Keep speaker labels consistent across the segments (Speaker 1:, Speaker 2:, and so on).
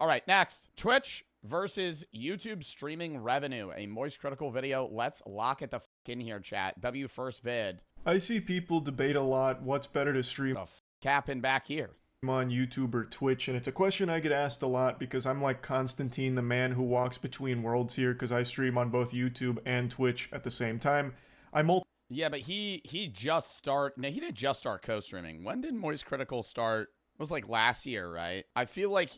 Speaker 1: All right, next. Twitch versus YouTube streaming revenue. A Moist Critical video. Let's lock it the f in here, chat. W first vid.
Speaker 2: I see people debate a lot what's better to stream
Speaker 1: The f capping back here.
Speaker 2: on YouTube or Twitch, and it's a question I get asked a lot because I'm like Constantine, the man who walks between worlds here, because I stream on both YouTube and Twitch at the same time.
Speaker 1: Yeah, but he just start. No, he didn't just start co-streaming. When did Moist Critical start? It was like last year, right? I feel like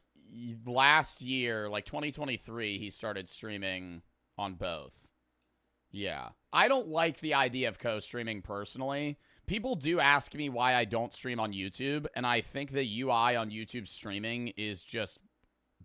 Speaker 1: last year, like 2023, he started streaming on both. Yeah. I don't like the idea of co-streaming personally. People do ask me why I don't stream on YouTube, and I think the UI on YouTube streaming is just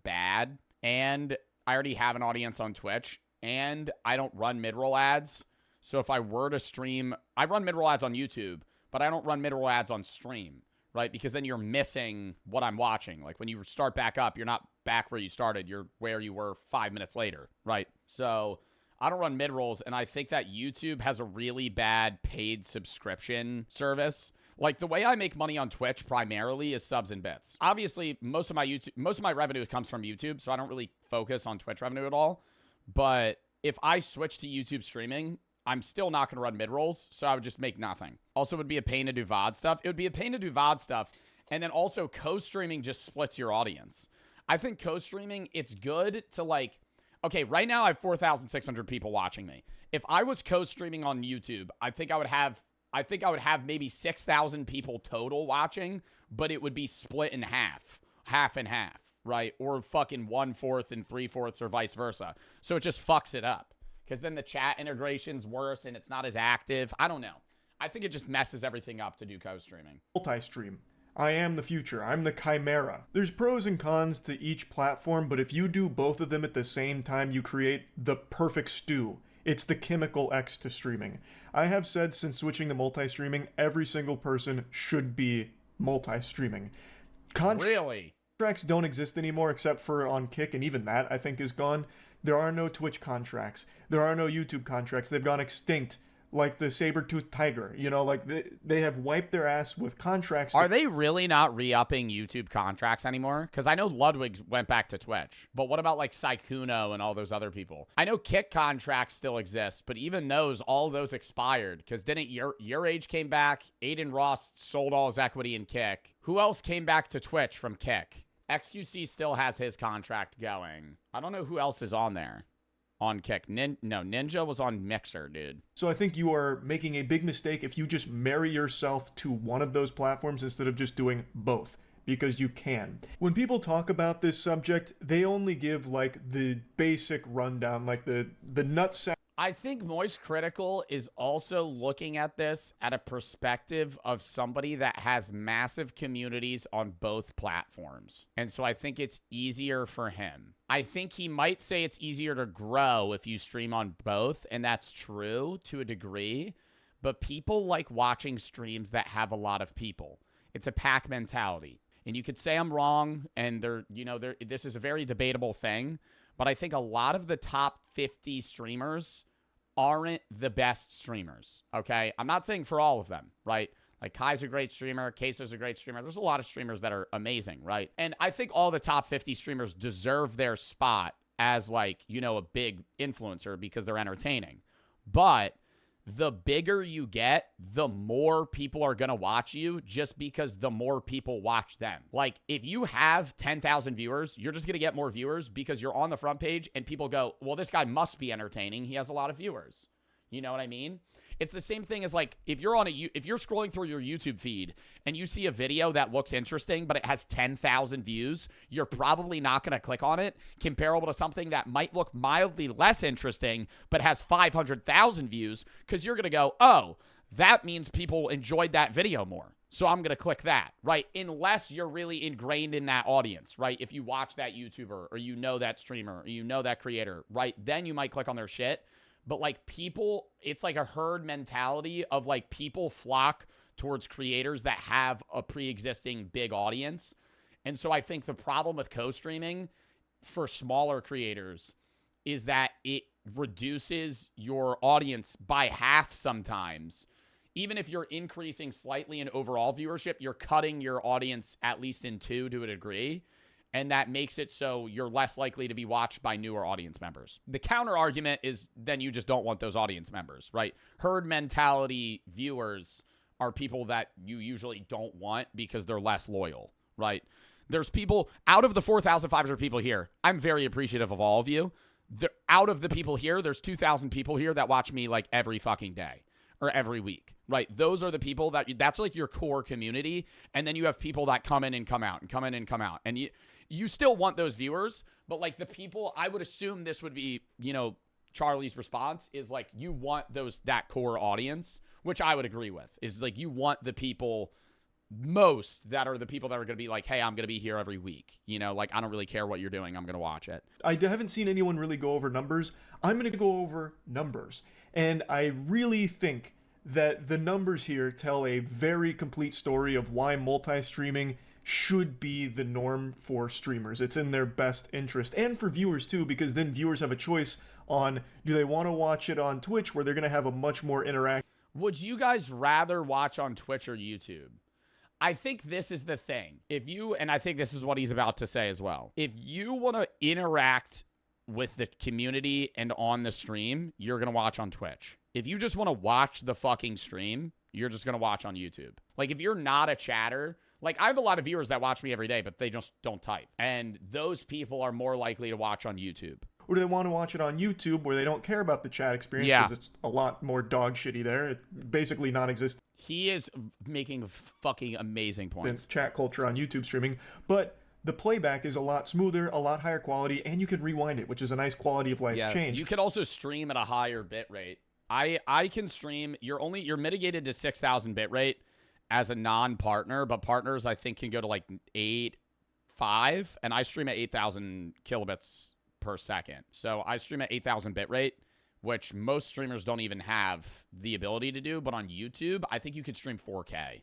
Speaker 1: bad. And I already have an audience on Twitch, and I don't run mid-roll ads. So if I were to stream, I run mid-roll ads on YouTube, but I don't run mid-roll ads on stream, right? Because then you're missing what I'm watching. Like when you start back up, you're not back where you started. You're where you were 5 minutes later, right? So I don't run mid-rolls, and I think that YouTube has a really bad paid subscription service. Like the way I make money on Twitch primarily is subs and bits. Obviously, most of my revenue comes from YouTube, so I don't really focus on Twitch revenue at all. But if I switch to YouTube streaming, I'm still not going to run mid-rolls, so I would just make nothing. Also, it would be a pain to do VOD stuff. It would be a pain to do VOD stuff, and then also co-streaming just splits your audience. I think co-streaming, it's good to like, okay, right now I have 4,600 people watching me. If I was co-streaming on YouTube, I think I would have maybe 6,000 people total watching, but it would be split in half and half, right? Or fucking 1/4 and 3/4 or vice versa. So it just fucks it up. Because then the chat integration's worse and it's not as active. I don't know. I think it just messes everything up to do co-streaming.
Speaker 2: Multi-stream. I am the future. I'm the chimera. There's pros and cons to each platform, but if you do both of them at the same time, you create the perfect stew. It's the chemical X to streaming. I have said since switching to multi-streaming, every single person should be multi-streaming.
Speaker 1: Really?
Speaker 2: Contracts don't exist anymore except for on Kick, and even that I think is gone. There are no Twitch contracts. There are no YouTube contracts. They've gone extinct, like the saber-toothed tiger. You know, like they have wiped their ass with contracts.
Speaker 1: Are they really not re-upping YouTube contracts anymore? Because I know Ludwig went back to Twitch. But what about like Sykkuno and all those other people? I know Kick contracts still exist, but even those, all those expired. Because didn't Your Age came back? Aiden Ross sold all his equity in Kick. Who else came back to Twitch from Kick? XQC still has his contract going. I don't know who else is on there. On Kick. Ninja was on Mixer, dude.
Speaker 2: So I think you are making a big mistake if you just marry yourself to one of those platforms instead of just doing both. Because you can. When people talk about this subject, they only give like the basic rundown, like the nutsack.
Speaker 1: I think Moist Critical is also looking at this at a perspective of somebody that has massive communities on both platforms. And so I think it's easier for him. I think he might say it's easier to grow if you stream on both, and that's true to a degree. But people like watching streams that have a lot of people. It's a pack mentality. And you could say I'm wrong, and this is a very debatable thing. But I think a lot of the top 50 streamers aren't the best streamers, okay? I'm not saying for all of them, right? Like Kai's a great streamer, Queso's a great streamer. There's a lot of streamers that are amazing, right? And I think all the top 50 streamers deserve their spot as like, a big influencer because they're entertaining. But the bigger you get, the more people are going to watch you just because the more people watch them. Like, if you have 10,000 viewers, you're just going to get more viewers because you're on the front page and people go, well, this guy must be entertaining. He has a lot of viewers. You know what I mean? It's the same thing as like if you're scrolling through your YouTube feed and you see a video that looks interesting but it has 10,000 views, you're probably not going to click on it, comparable to something that might look mildly less interesting but has 500,000 views, because you're going to go, oh, that means people enjoyed that video more, so I'm going to click that, right? Unless you're really ingrained in that audience, right? If you watch that YouTuber or you know that streamer or you know that creator, right? Then you might click on their shit. But like people, it's like a herd mentality of like people flock towards creators that have a pre-existing big audience. And so I think the problem with co-streaming for smaller creators is that it reduces your audience by half sometimes. Even if you're increasing slightly in overall viewership, you're cutting your audience at least in two to a degree. And that makes it so you're less likely to be watched by newer audience members. The counter argument is then you just don't want those audience members, right? Herd mentality viewers are people that you usually don't want because they're less loyal, right? There's people out of the 4,500 people here. I'm very appreciative of all of you. Out of the people here, there's 2,000 people here that watch me like every fucking day or every week, right? Those are the people that's like your core community. And then you have people that come in and come out and come in and come out. And you still want those viewers, but like the people, I would assume this would be, Charlie's response is like, you want that core audience, which I would agree with, is like, you want the people most that are the people that are going to be like, hey, I'm going to be here every week. Like, I don't really care what you're doing. I'm going to watch it.
Speaker 2: I haven't seen anyone really go over numbers. I'm going to go over numbers. And I really think that the numbers here tell a very complete story of why multi-streaming should be the norm for streamers. It's in their best interest, and for viewers too, because then viewers have a choice on, do they want to watch it on Twitch where they're going to have a much more interaction?
Speaker 1: Would you guys rather watch on Twitch or YouTube? I think this is the thing. And I think this is what he's about to say as well. If you want to interact with the community and on the stream, you're going to watch on Twitch. If you just want to watch the fucking stream, you're just going to watch on YouTube. Like, if you're not a chatter, like, I have a lot of viewers that watch me every day, but they just don't type. And those people are more likely to watch on YouTube.
Speaker 2: Or do they want to watch it on YouTube where they don't care about the chat experience because it's a lot more dog shitty there? It's basically non-existent.
Speaker 1: He is making fucking amazing points.
Speaker 2: Chat culture on YouTube streaming, but the playback is a lot smoother, a lot higher quality, and you can rewind it, which is a nice quality of life change.
Speaker 1: You could also stream at a higher bit rate. I can stream. You're mitigated to 6,000 bit rate as a non-partner, but partners I think can go to like 8.5, and I stream at 8,000 kilobits per second. So I stream at 8,000 bit rate, which most streamers don't even have the ability to do. But on YouTube, I think you could stream 4K.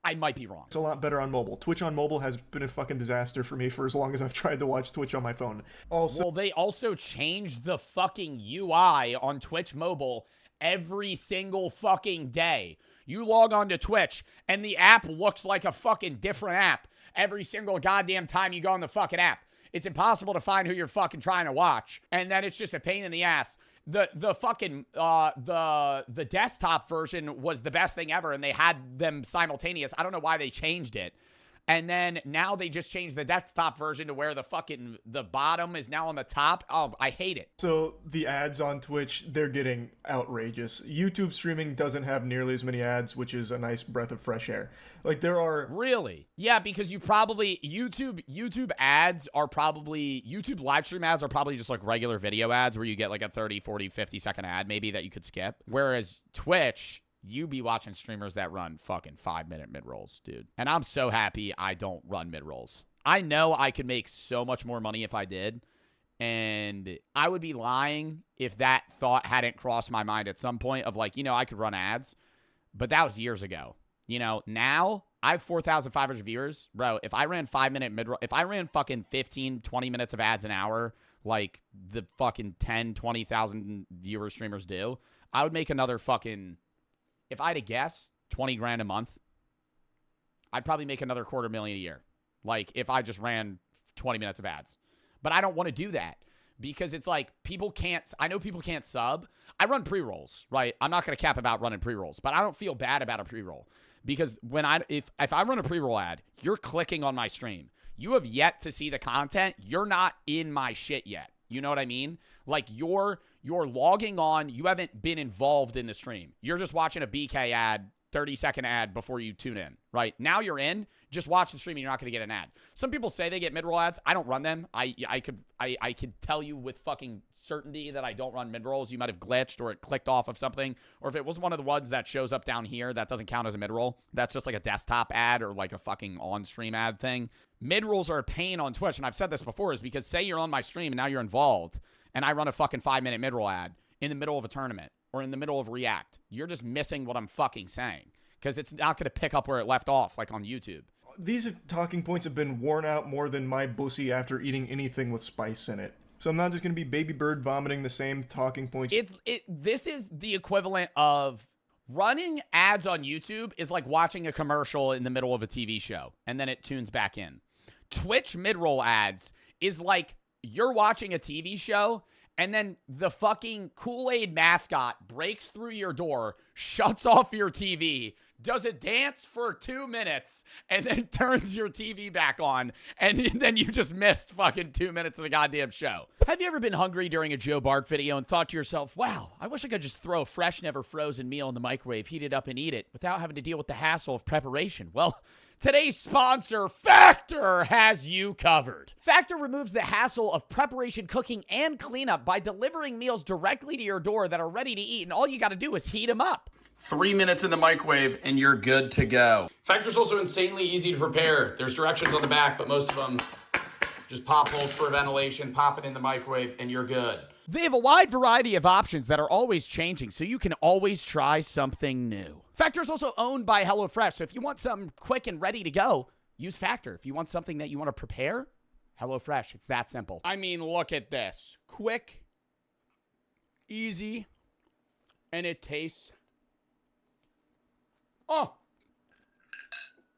Speaker 1: I might be wrong.
Speaker 2: It's a lot better on mobile. Twitch on mobile has been a fucking disaster for me for as long as I've tried to watch Twitch on my phone.
Speaker 1: Well, they also changed the fucking UI on Twitch mobile every single fucking day. You log on to Twitch, and the app looks like a fucking different app every single goddamn time you go on the fucking app. It's impossible to find who you're fucking trying to watch. And then it's just a pain in the ass. The fucking, the desktop version was the best thing ever, and they had them simultaneous. I don't know why they changed it. And then now they just changed the desktop version to where the bottom is now on the top. Oh, I hate it.
Speaker 2: So the ads on Twitch, they're getting outrageous. YouTube streaming doesn't have nearly as many ads, which is a nice breath of fresh air. Like, there are...
Speaker 1: Really? Yeah, because YouTube ads are probably... YouTube live stream ads are probably just like regular video ads where you get like a 30, 40, 50 second ad maybe that you could skip. Whereas Twitch... You be watching streamers that run fucking 5-minute mid-rolls, dude. And I'm so happy I don't run mid-rolls. I know I could make so much more money if I did. And I would be lying if that thought hadn't crossed my mind at some point of like, I could run ads. But that was years ago. Now I have 4,500 viewers. Bro, if I ran 5-minute mid-roll, if I ran fucking 15, 20 minutes of ads an hour, like the fucking 10, 20,000 viewer streamers do, I would make another fucking... If I had to guess, 20 grand a month, I'd probably make another $250,000 a year. Like, if I just ran 20 minutes of ads. But I don't want to do that because it's like I know people can't sub. I run pre-rolls, right? I'm not going to cap about running pre-rolls, but I don't feel bad about a pre-roll because if I run a pre-roll ad, you're clicking on my stream. You have yet to see the content. You're not in my shit yet. You know what I mean? Like, you're logging on. You haven't been involved in the stream. You're just watching a BK ad, 30-second ad before you tune in, right? Now you're in. Just watch the stream and you're not going to get an ad. Some people say they get mid-roll ads. I don't run them. I could tell you with fucking certainty that I don't run mid-rolls. You might have glitched or it clicked off of something. Or if it was one of the ones that shows up down here, that doesn't count as a mid-roll. That's just like a desktop ad or like a fucking on-stream ad thing. Mid-rolls are a pain on Twitch, and I've said this before, is because say you're on my stream and now you're involved, and I run a fucking 5-minute mid-roll ad in the middle of a tournament or in the middle of React. You're just missing what I'm fucking saying because it's not going to pick up where it left off like on YouTube.
Speaker 2: These talking points have been worn out more than my bussy after eating anything with spice in it. So I'm not just going to be baby bird vomiting the same talking points.
Speaker 1: This is the equivalent of running ads on YouTube is like watching a commercial in the middle of a TV show and then it tunes back in. Twitch mid-roll ads is like you're watching a TV show and then the fucking Kool-Aid mascot breaks through your door, shuts off your TV, does a dance for 2 minutes, and then turns your TV back on, and then you just missed fucking 2 minutes of the goddamn show. Have you ever been hungry during a Joe Bart video and thought to yourself, wow, I wish I could just throw a fresh, never frozen meal in the microwave, heat it up, and eat it without having to deal with the hassle of preparation? Well, today's sponsor, Factor, has you covered. Factor removes the hassle of preparation, cooking, and cleanup by delivering meals directly to your door that are ready to eat, and all you gotta do is heat them up. 3 minutes in the microwave, and you're good to go. Factor's also insanely easy to prepare. There's directions on the back, but most of them just pop holes for ventilation, pop it in the microwave, and you're good. They have a wide variety of options that are always changing, so you can always try something new. Factor is also owned by HelloFresh, so if you want something quick and ready to go, use Factor. If you want something that you want to prepare, HelloFresh. It's that simple. I mean, look at this. Quick, easy, and it tastes... oh,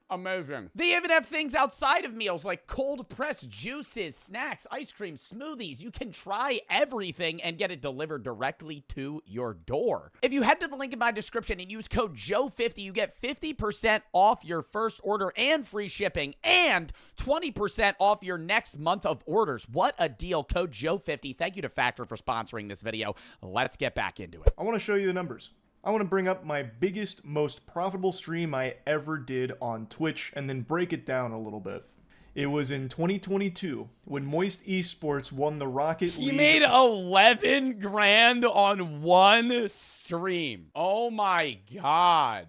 Speaker 1: amazing. They even have things outside of meals like cold pressed juices, snacks, ice cream, smoothies. You can try everything and get it delivered directly to your door. If you head to the link in my description and use code JOE50, you get 50% off your first order and free shipping and 20% off your next month of orders. What a deal. Code JOE50. Thank you to Factor for sponsoring this video. Let's get back into it.
Speaker 2: I want to show you the numbers. I want to bring up my biggest, most profitable stream I ever did on Twitch and then break it down a little bit. It was in 2022 when Moist Esports won the Rocket League.
Speaker 1: He made 11 grand on one stream. Oh my God.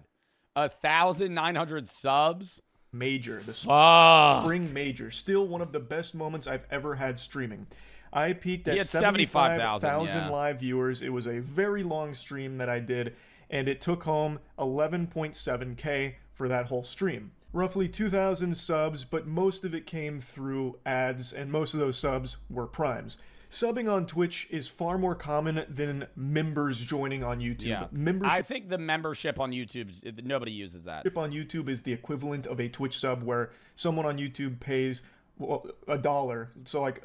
Speaker 1: 1,900 subs?
Speaker 2: Major. The
Speaker 1: Fuck.
Speaker 2: spring major. Still one of the best moments I've ever had streaming. I peaked
Speaker 1: He
Speaker 2: at
Speaker 1: had
Speaker 2: 75,000
Speaker 1: yeah.
Speaker 2: live viewers. It was a very long stream that I did, and it took home 11.7K for that whole stream. Roughly 2,000 subs, but most of it came through ads, and most of those subs were primes. Subbing on Twitch is far more common than members joining on YouTube.
Speaker 1: Yeah. I think the membership on YouTube, nobody uses that.
Speaker 2: Membership on YouTube is the equivalent of a Twitch sub, where someone on YouTube pays $1. So like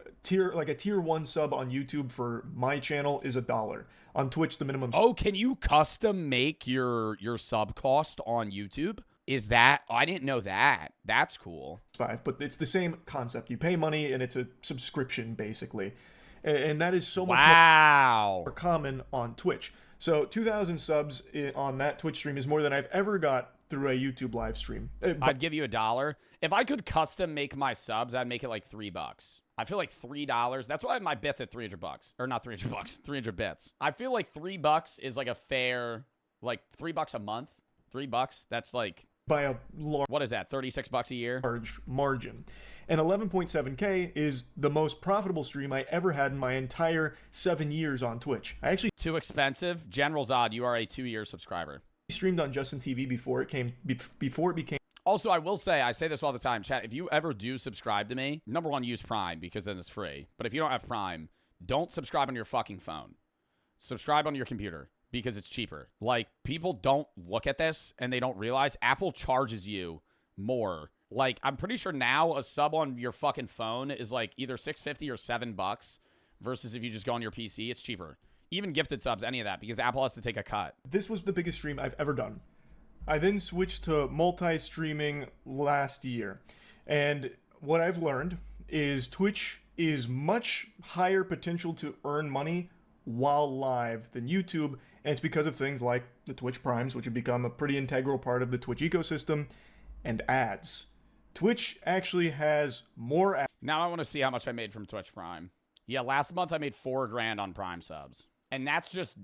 Speaker 2: a tier 1 sub on YouTube for my channel is $1. On Twitch, the minimum.
Speaker 1: Oh, can you custom make your sub cost on YouTube? Is that? Oh, I didn't know that. That's cool.
Speaker 2: $5, but it's the same concept. You pay money and it's a subscription basically, and that is so much more common on Twitch. So 2,000 subs on that Twitch stream is more than I've ever got through a YouTube live stream.
Speaker 1: I'd give you $1. If I could custom make my subs, I'd make it like $3. I feel like $3. That's why my bits at $300, or not $300, 300 bits. I feel like $3 is like a fair, like $3 a month. $3. That's like
Speaker 2: by a large.
Speaker 1: What is that? $36 a year.
Speaker 2: Large margin. And 11.7K is the most profitable stream I ever had in my entire 7 years on Twitch. I actually
Speaker 1: too expensive. General Zod, you are a 2-year subscriber.
Speaker 2: Streamed on Justin TV before it became.
Speaker 1: Also, I will say, I say this all the time, chat, if you ever do subscribe to me, number one, use Prime because then it's free. But if you don't have Prime, don't subscribe on your fucking phone. Subscribe on your computer because it's cheaper. Like, people don't look at this and they don't realize Apple charges you more. Like, I'm pretty sure now a sub on your fucking phone is like either $6.50 or $7 versus if you just go on your PC, it's cheaper. Even gifted subs, any of that, because Apple has to take a cut.
Speaker 2: This was the biggest stream I've ever done. I then switched to multi-streaming last year. And what I've learned is Twitch is much higher potential to earn money while live than YouTube. And it's because of things like the Twitch Primes, which have become a pretty integral part of the Twitch ecosystem, and ads. Twitch actually has more ads.
Speaker 1: Now I want to see how much I made from Twitch Prime. Yeah, last month I made $4 grand on Prime subs. And that's just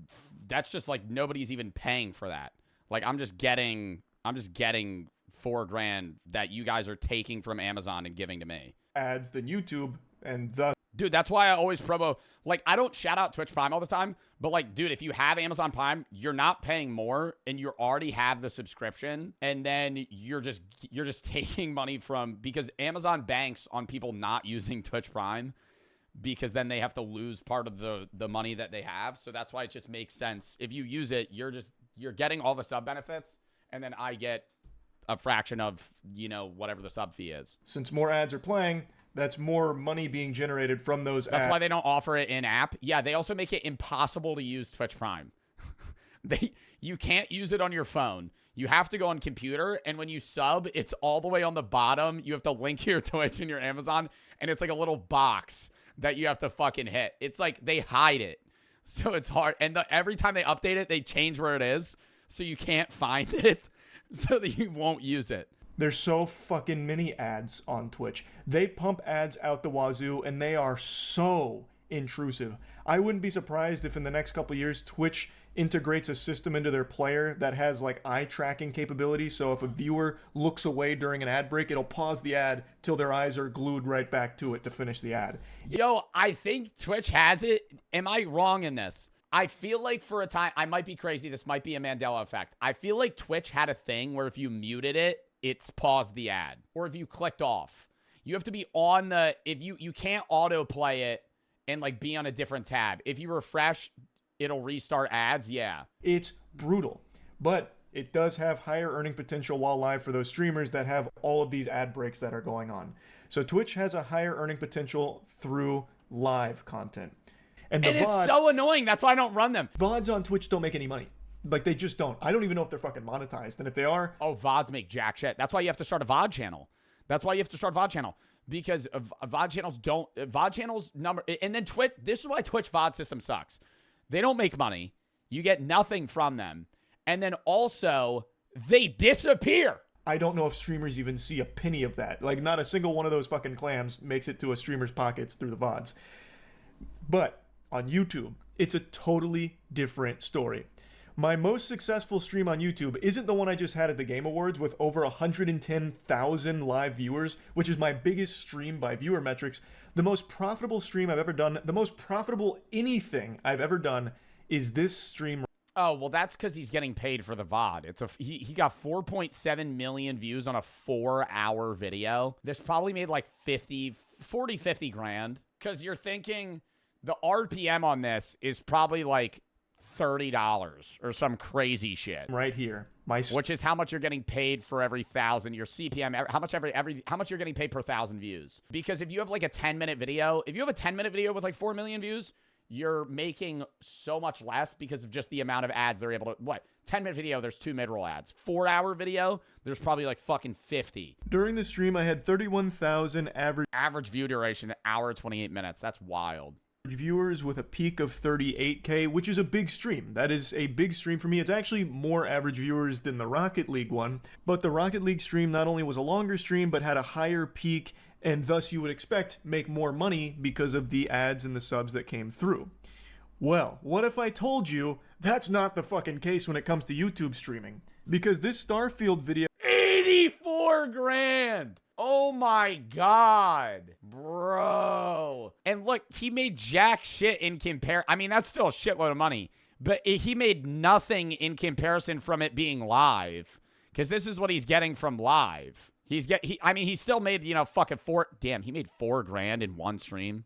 Speaker 1: like nobody's even paying for that. Like I'm just getting $4 grand that you guys are taking from Amazon and giving to me.
Speaker 2: Ads than YouTube, and thus.
Speaker 1: Dude, that's why I always promo. Like, I don't shout out Twitch Prime all the time, but like, dude, if you have Amazon Prime, you're not paying more, and you already have the subscription, and then you're just taking money from, because Amazon banks on people not using Twitch Prime, because then they have to lose part of the money that they have. So that's why it just makes sense. If you use it, you're getting all the sub benefits, and then I get a fraction of, you know, whatever the sub fee is.
Speaker 2: Since more ads are playing, that's more money being generated from those ads.
Speaker 1: That's why they don't offer it in app. Yeah, they also make it impossible to use Twitch Prime. You can't use it on your phone. You have to go on computer, and when you sub, it's all the way on the bottom. You have to link your Twitch and your Amazon, and it's like a little box that you have to fucking hit. It's like they hide it, so it's hard. And every time they update it, they change where it is, so you can't find it, so that you won't use it.
Speaker 2: There's so fucking many ads on Twitch. They pump ads out the wazoo, and they are so intrusive. I wouldn't be surprised if in the next couple of years, Twitch integrates a system into their player that has like eye tracking capability. So if a viewer looks away during an ad break, it'll pause the ad till their eyes are glued right back to it to finish the ad.
Speaker 1: Yo, I think Twitch has it. Am I wrong in this? I feel like for a time, I might be crazy. This might be a Mandela effect. I feel like Twitch had a thing where if you muted it, it's paused the ad. Or if you clicked off. You have to be on the, if you can't autoplay it and like be on a different tab. If you refresh, it'll restart ads. Yeah.
Speaker 2: It's brutal, but it does have higher earning potential while live for those streamers that have all of these ad breaks that are going on. So Twitch has a higher earning potential through live content. And
Speaker 1: it's so annoying. That's why I don't run them.
Speaker 2: VODs on Twitch don't make any money. Like, they just don't. I don't even know if they're fucking monetized. And if they are...
Speaker 1: Oh, VODs make jack shit. That's why you have to start a VOD channel. Because VOD channels don't... VOD channels number... And then Twitch... This is why Twitch VOD system sucks. They don't make money. You get nothing from them. And then also, they disappear.
Speaker 2: I don't know if streamers even see a penny of that. Like, not a single one of those fucking clams makes it to a streamer's pockets through the VODs. But on YouTube, it's a totally different story. My most successful stream on YouTube isn't the one I just had at the Game Awards with over 110,000 live viewers, which is my biggest stream by viewer metrics. The most profitable stream I've ever done, the most profitable anything I've ever done is this stream.
Speaker 1: Oh, well, that's because he's getting paid for the VOD. He got 4.7 million views on a 4-hour video. This probably made like 50 grand. Because you're thinking the RPM on this is probably like $30 or some crazy shit.
Speaker 2: Right here.
Speaker 1: Which is how much you're getting paid for every 1,000. Your CPM, how much you're getting paid per 1,000 views. Because if you have like a 10-minute video, with like 4 million views, you're making so much less because of just the amount of ads they're able to... What? 10-minute video, there's 2 mid-roll ads. 4-hour video, there's probably like fucking 50.
Speaker 2: During the stream, I had 31,000
Speaker 1: average view duration, 1 hour, 28 minutes. That's wild.
Speaker 2: Viewers with a peak of 38K, which is a big stream. That is a big stream for me. It's actually more average viewers than the Rocket League one, but the Rocket League stream not only was a longer stream, but had a higher peak, and thus you would expect make more money because of the ads and the subs that came through. Well, what if I told you that's not the fucking case when it comes to YouTube streaming? Because this Starfield video...
Speaker 1: 84 grand! Oh my god, bro. And look, he made jack shit in comparison. I mean, that's still a shitload of money, but he made nothing in comparison from it being live. Because this is what he's getting from live. He still made, you know, fucking he made 4 grand in one stream.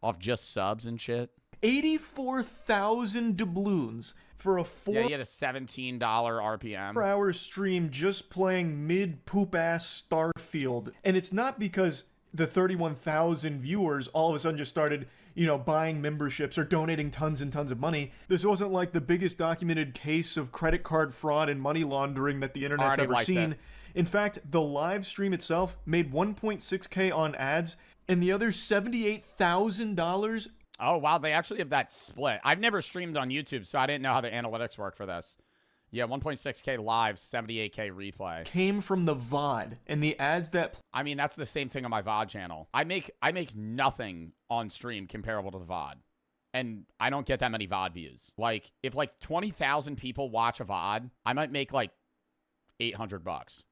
Speaker 1: Off just subs and shit.
Speaker 2: 84,000 doubloons for a 4...
Speaker 1: Yeah, he had a $17 RPM.
Speaker 2: 4-hour stream just playing mid-poop-ass Starfield. And it's not because the 31,000 viewers all of a sudden just started, you know, buying memberships or donating tons and tons of money. This wasn't like the biggest documented case of credit card fraud and money laundering that the internet's ever seen. In fact, the live stream itself made 1.6K on ads, and the other $78,000...
Speaker 1: Oh, wow. They actually have that split. I've never streamed on YouTube, so I didn't know how the analytics work for this. Yeah, 1.6K live, 78K replay.
Speaker 2: Came from the VOD, and the ads that...
Speaker 1: I mean, that's the same thing on my VOD channel. I make nothing on stream comparable to the VOD. And I don't get that many VOD views. Like, if like 20,000 people watch a VOD, I might make like $800.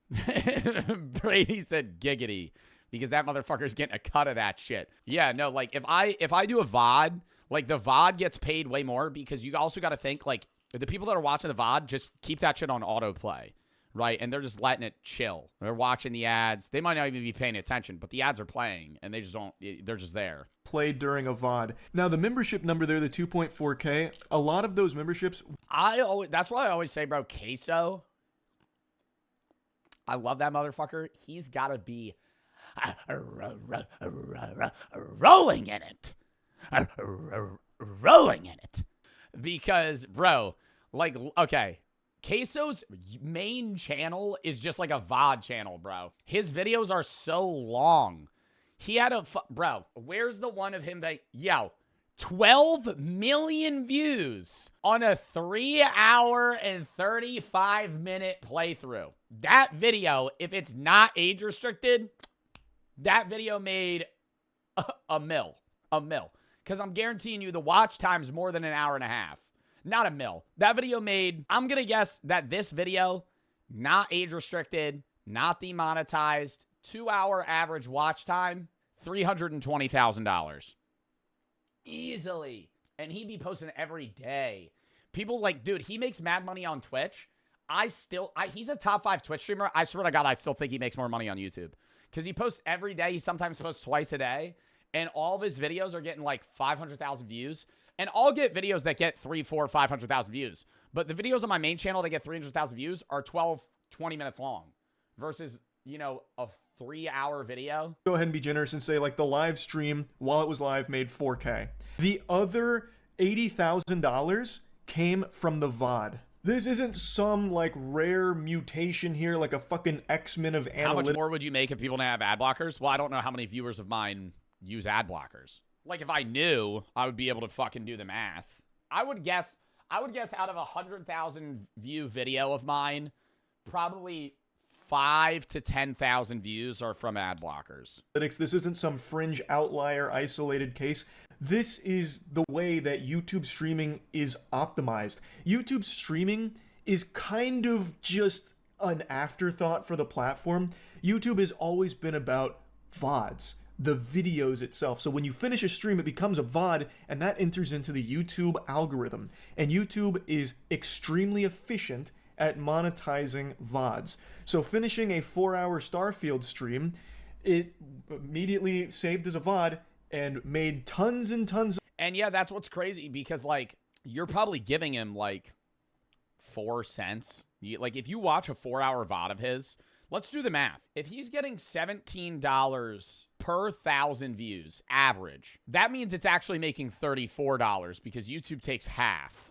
Speaker 1: Brady said giggity. Because that motherfucker's getting a cut of that shit. Yeah, no, like, if I do a VOD, like, the VOD gets paid way more because you also got to think, like, the people that are watching the VOD just keep that shit on autoplay, right? And they're just letting it chill. They're watching the ads. They might not even be paying attention, but the ads are playing, and they just don't, they're just there.
Speaker 2: Played during a VOD. Now, the membership number there, the 2.4K, a lot of those memberships...
Speaker 1: That's why I always say, bro, queso I love that motherfucker. He's got to be rolling in it. Rolling in it. Because, bro, like, okay, Queso's main channel is just like a VOD channel, bro. His videos are so long. He had bro, where's the one of him that, 12 million views on a 3-hour and 35-minute playthrough. That video, if it's not age restricted, that video made a mil. Because I'm guaranteeing you the watch time's more than an hour and a half. Not a mil. That video made, I'm going to guess that this video, not age restricted, not demonetized, 2-hour average watch time, $320,000. Easily. And he'd be posting every day. People like, dude, he makes mad money on Twitch. He's a top 5 Twitch streamer. I swear to God, I still think he makes more money on YouTube. Because he posts every day. He sometimes posts twice a day. And all of his videos are getting like 500,000 views. And I'll get videos that get 3, 4, 500,000 views. But the videos on my main channel that get 300,000 views are 12, 20 minutes long. Versus, a 3-hour video.
Speaker 2: Go ahead and be generous and say, like, the live stream, while it was live, made 4K. The other $80,000 came from the VOD. This isn't some, like, rare mutation here, like a fucking X-Men of analytics.
Speaker 1: How much more would you make if people didn't have ad blockers? Well, I don't know how many viewers of mine use ad blockers. Like, if I knew, I would be able to fucking do the math. I would guess out of a 100,000 view video of mine, probably 5 to 10,000 views are from ad blockers.
Speaker 2: This isn't some fringe outlier isolated case. This is the way that YouTube streaming is optimized. YouTube streaming is kind of just an afterthought for the platform. YouTube has always been about VODs, the videos itself. So when you finish a stream, it becomes a VOD, and that enters into the YouTube algorithm. And YouTube is extremely efficient at monetizing VODs. So finishing a 4-hour Starfield stream, it immediately saved as a VOD and made tons and tons.
Speaker 1: And yeah, that's what's crazy, because like you're probably giving him like 4 cents. Like if you watch a 4-hour VOD of his, let's do the math. If he's getting $17 per 1,000 views average, that means it's actually making $34 because YouTube takes half.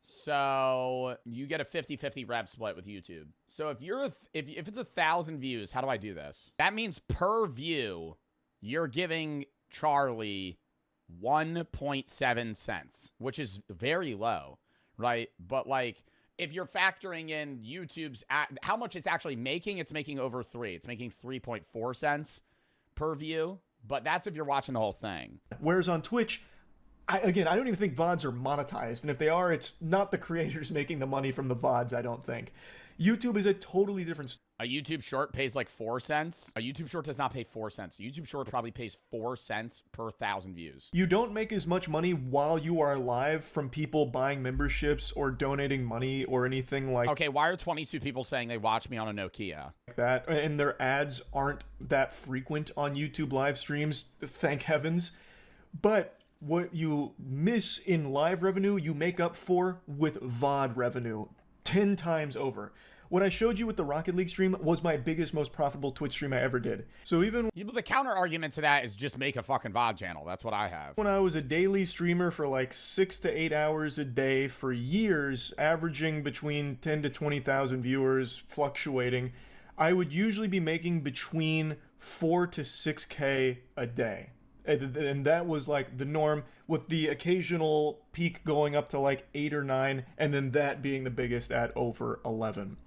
Speaker 1: So you get a 50-50 rev split with YouTube. So if it's 1,000 views, how do I do this? That means per view, you're giving Charlie 1.7 cents, which is very low, right? But like, if you're factoring in YouTube's how much it's actually making, it's making over 3. It's making 3.4 cents per view. But that's if you're watching the whole thing.
Speaker 2: Whereas on Twitch, I don't even think VODs are monetized. And if they are, it's not the creators making the money from the VODs, I don't think. YouTube is a totally different
Speaker 1: A YouTube short pays like 4 cents. A YouTube short does not pay 4 cents. A YouTube short probably pays 4 cents per 1,000 views.
Speaker 2: You don't make as much money while you are live from people buying memberships or donating money or anything like
Speaker 1: Okay, why are 22 people saying they watch me on a Nokia?
Speaker 2: that? And their ads aren't that frequent on YouTube live streams, thank heavens. But what you miss in live revenue, you make up for with VOD revenue 10 times over. What I showed you with the Rocket League stream was my biggest, most profitable Twitch stream I ever did. So even
Speaker 1: The counter argument to that is just make a fucking VOD channel. That's what I have.
Speaker 2: when I was a daily streamer for like 6 to 8 hours a day for years, averaging between 10 to 20,000 viewers, fluctuating, I would usually be making between 4 to 6K a day. And that was like the norm, with the occasional peak going up to like 8 or 9, and then that being the biggest at over 11.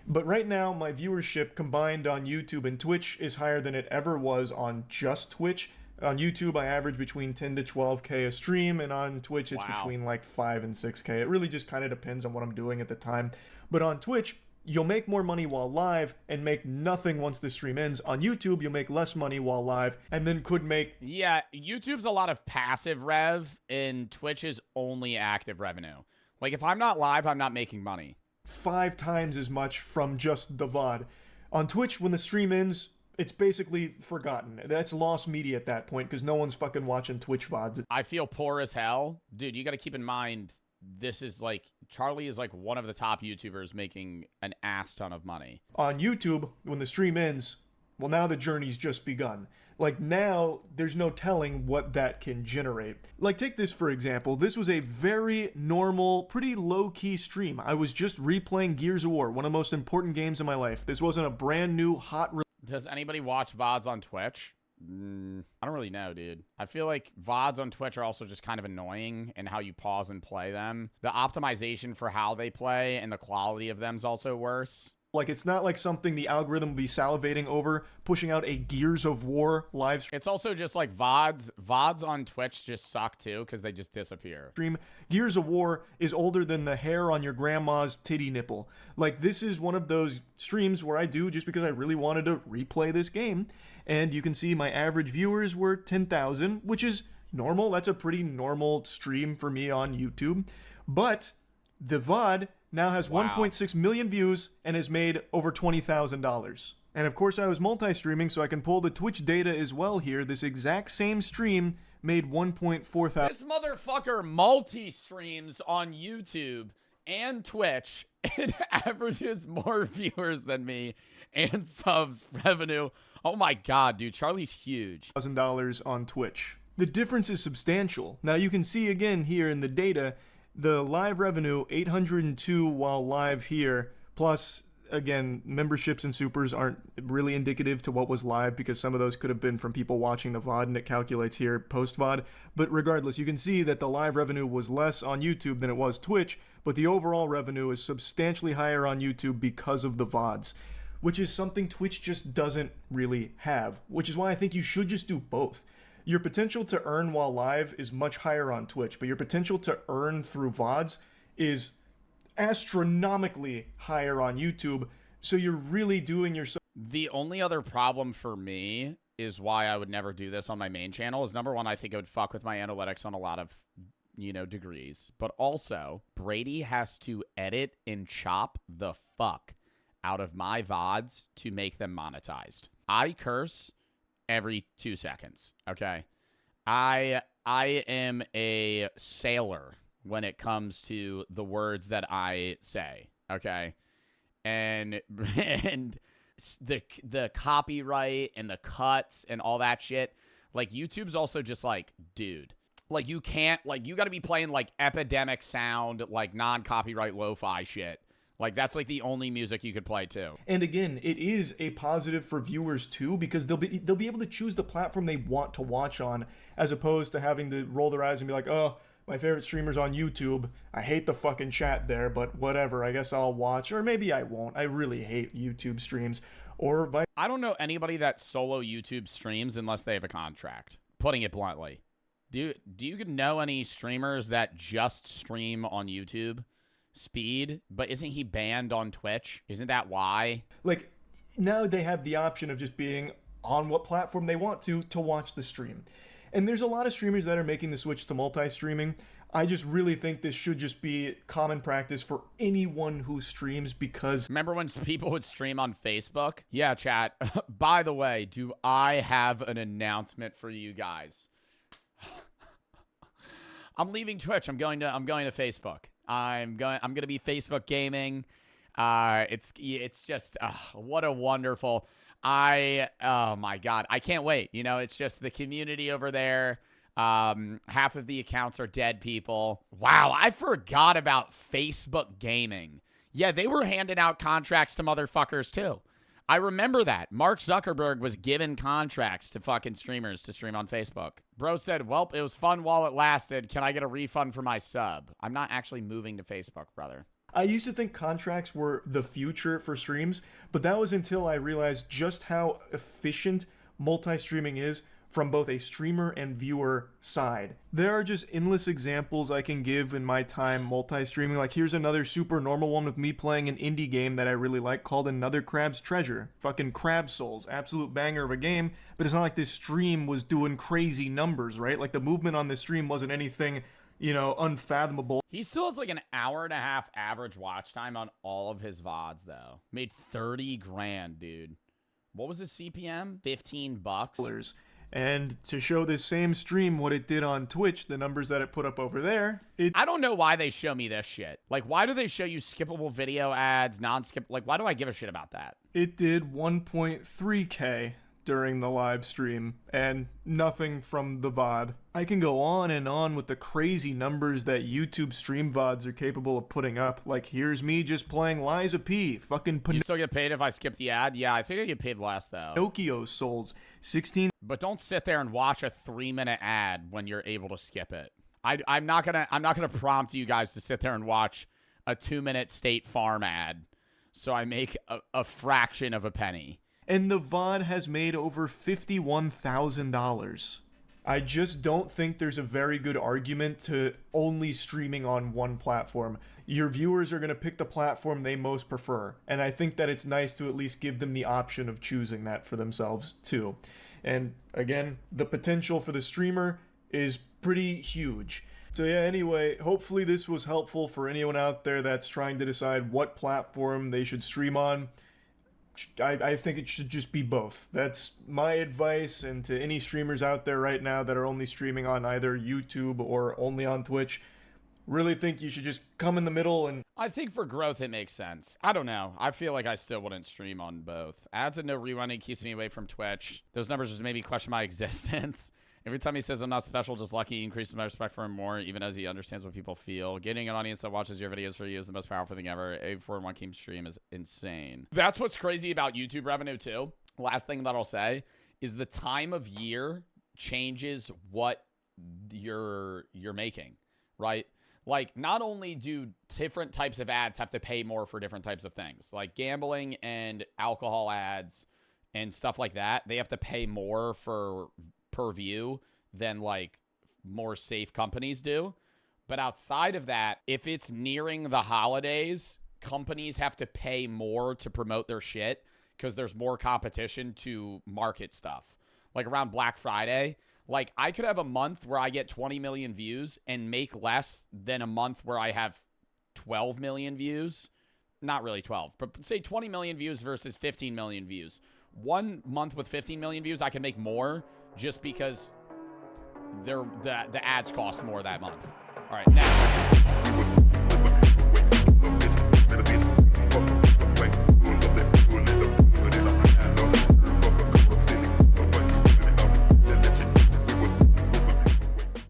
Speaker 2: But right now, my viewership combined on YouTube and Twitch is higher than it ever was on just Twitch. On YouTube, I average between 10 to 12K a stream, and on Twitch, it's between like 5 and 6K. It really just kind of depends on what I'm doing at the time. But on Twitch, you'll make more money while live and make nothing once the stream ends. On YouTube, you'll make less money while live and then could make...
Speaker 1: Yeah, YouTube's a lot of passive rev, and Twitch is only active revenue. Like, if I'm not live, I'm not making money.
Speaker 2: 5 times as much from just the VOD. On Twitch, when the stream ends, it's basically forgotten. That's lost media at that point because no one's fucking watching Twitch VODs.
Speaker 1: I feel poor as hell. Dude, you got to keep in mind, this is like Charlie is like one of the top YouTubers making an ass ton of money.
Speaker 2: On YouTube, when the stream ends, well, now the journey's just begun. Like, now, there's no telling what that can generate. Like, take this for example. This was a very normal, pretty low-key stream. I was just replaying Gears of War, one of the most important games in my life. This wasn't a brand new, hot...
Speaker 1: Does anybody watch VODs on Twitch? I don't really know, dude. I feel like VODs on Twitch are also just kind of annoying in how you pause and play them. The optimization for how they play and the quality of them is also worse.
Speaker 2: Like, it's not like something the algorithm will be salivating over, pushing out a Gears of War live
Speaker 1: It's also just like VODs. VODs on Twitch just suck too because they just disappear.
Speaker 2: stream. Gears of War is older than the hair on your grandma's titty nipple. Like, this is one of those streams where I do just because I really wanted to replay this game. And you can see my average viewers were 10,000, which is normal. That's a pretty normal stream for me on YouTube. But the VOD now has 1.6 million views and has made over $20,000. And of course, I was multi-streaming, so I can pull the Twitch data as well here. This exact same stream made 1.4 thousand.
Speaker 1: This motherfucker multi-streams on YouTube and Twitch. It averages more viewers than me and subs revenue. Oh my god, dude, Charlie's huge.
Speaker 2: $1,000 on Twitch. The difference is substantial. Now you can see again here in the data, the live revenue, 802 while live here, plus, again, memberships and supers aren't really indicative to what was live because some of those could have been from people watching the VOD and it calculates here post-VOD. But regardless, you can see that the live revenue was less on YouTube than it was Twitch, but the overall revenue is substantially higher on YouTube because of the VODs, which is something Twitch just doesn't really have, which is why I think you should just do both. Your potential to earn while live is much higher on Twitch, but your potential to earn through VODs is astronomically higher on YouTube, so you're really doing yourself.
Speaker 1: The only other problem for me is why I would never do this on my main channel is number one, I think it would fuck with my analytics on a lot of, degrees. But also, Brady has to edit and chop the fuck out of my VODs to make them monetized. I curse every 2 seconds, okay? I am a sailor when it comes to the words that I say, okay? And the copyright and the cuts and all that shit, like YouTube's also just like, dude, like you can't, like you got to be playing like Epidemic Sound, like non-copyright lo-fi shit. Like, that's, like, the only music you could play, too.
Speaker 2: And again, it is a positive for viewers, too, because they'll be able to choose the platform they want to watch on, as opposed to having to roll their eyes and be like, oh, my favorite streamer's on YouTube. I hate the fucking chat there, but whatever. I guess I'll watch. Or maybe I won't. I really hate YouTube streams. Or
Speaker 1: I don't know anybody that solo YouTube streams unless they have a contract, putting it bluntly. Do you know any streamers that just stream on YouTube? Speed, but isn't he banned on Twitch? Isn't that why?
Speaker 2: Like, now they have the option of just being on what platform they want to watch the stream. And there's a lot of streamers that are making the switch to multi-streaming. I just really think this should just be common practice for anyone who streams because...
Speaker 1: Remember when people would stream on Facebook? Yeah, chat. By the way, do I have an announcement for you guys? I'm leaving Twitch. I'm going to Facebook. I'm going to be Facebook gaming. It's just what a wonderful. Oh my god, I can't wait. It's just the community over there. Half of the accounts are dead people. Wow, I forgot about Facebook gaming. Yeah, they were handing out contracts to motherfuckers too. I remember that. Mark Zuckerberg was given contracts to fucking streamers to stream on Facebook. Bro said, well, it was fun while it lasted. Can I get a refund for my sub? I'm not actually moving to Facebook, brother.
Speaker 2: I used to think contracts were the future for streams, but that was until I realized just how efficient multi-streaming is from both a streamer and viewer side. There are just endless examples I can give in my time multi-streaming. Like, here's another super normal one with me playing an indie game that I really like called Another Crab's Treasure. Fucking Crab Souls. Absolute banger of a game, but it's not like this stream was doing crazy numbers, right? Like, the movement on this stream wasn't anything, unfathomable.
Speaker 1: He still has like an hour and a half average watch time on all of his VODs, though. Made 30 grand, dude. What was his CPM? $15.
Speaker 2: And to show this same stream what it did on Twitch, the numbers that it put up over there,
Speaker 1: I don't know why they show me this shit. Like, why do they show you skippable video ads, non-skip? Like, why do I give a shit about that?
Speaker 2: it did 1.3K during the live stream, and nothing from the VOD. I can go on and on with the crazy numbers that YouTube stream VODs are capable of putting up. Like, here's me just playing Liza P. Fucking
Speaker 1: You still get paid if I skip the ad? Yeah, I think I get paid less, though.
Speaker 2: Pinocchio souls. 16.
Speaker 1: But don't sit there and watch a 3-minute ad when you're able to skip it. I'm not gonna prompt you guys to sit there and watch a 2-minute State Farm ad, so I make a fraction of a penny.
Speaker 2: And the VOD has made over $51,000. I just don't think there's a very good argument to only streaming on one platform. Your viewers are going to pick the platform they most prefer, and I think that it's nice to at least give them the option of choosing that for themselves too. And again, the potential for the streamer is pretty huge. So yeah, anyway, hopefully this was helpful for anyone out there that's trying to decide what platform they should stream on. I think it should just be both. That's my advice, and to any streamers out there right now that are only streaming on either YouTube or only on Twitch, really think you should just come in the middle. And
Speaker 1: I think for growth it makes sense. I don't know. I feel like I still wouldn't stream on both. Ads and no rerunning keeps me away from Twitch. Those numbers just made me question my existence. Every time he says I'm not special, just lucky, increases my respect for him more, even as he understands what people feel. Getting an audience that watches your videos for you is the most powerful thing ever. A 4-1 Keem stream is insane. That's what's crazy about YouTube revenue, too. Last thing that I'll say is the time of year changes what you're making, right? Like, not only do different types of ads have to pay more for different types of things, like gambling and alcohol ads and stuff like that, they have to pay more for per view than like more safe companies do. But outside of that, if it's nearing the holidays, companies have to pay more to promote their shit because there's more competition to market stuff. Like around Black Friday, like I could have a month where I get 20 million views and make less than a month where I have 12 million views. Not really 12, but say 20 million views versus 15 million views. 1 month with 15 million views, I can make more just because the ads cost more that month. All right, next.